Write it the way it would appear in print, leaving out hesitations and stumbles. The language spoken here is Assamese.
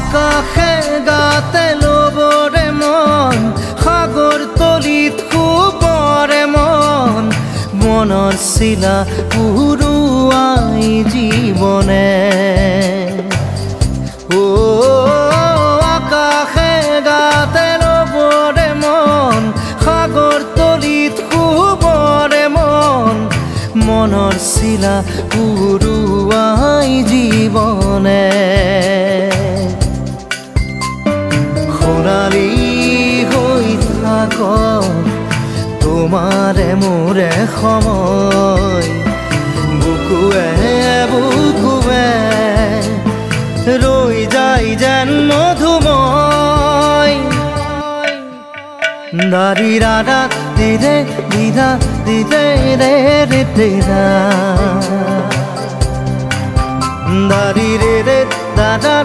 আকাশে গাতে লবৰে মন সাগৰ তলিত শুবৰে মন মনৰ চিলা উৰুৱাই জীৱনে আকাশে গাতে লবৰে মন সাগৰ তলিত শুবৰে মন মনৰ চিলা উৰুৱাই জীৱনে সোণালী হৈ থাক তোমাৰে মোৰে সময় বুকুৱে বুকুৱে ৰৈ যায় যেন মধুময় দাৰি ৰাধা দিৰে দিৰা দিৰে ৰে ৰে দিৰা দাৰি ৰে ৰে দাদা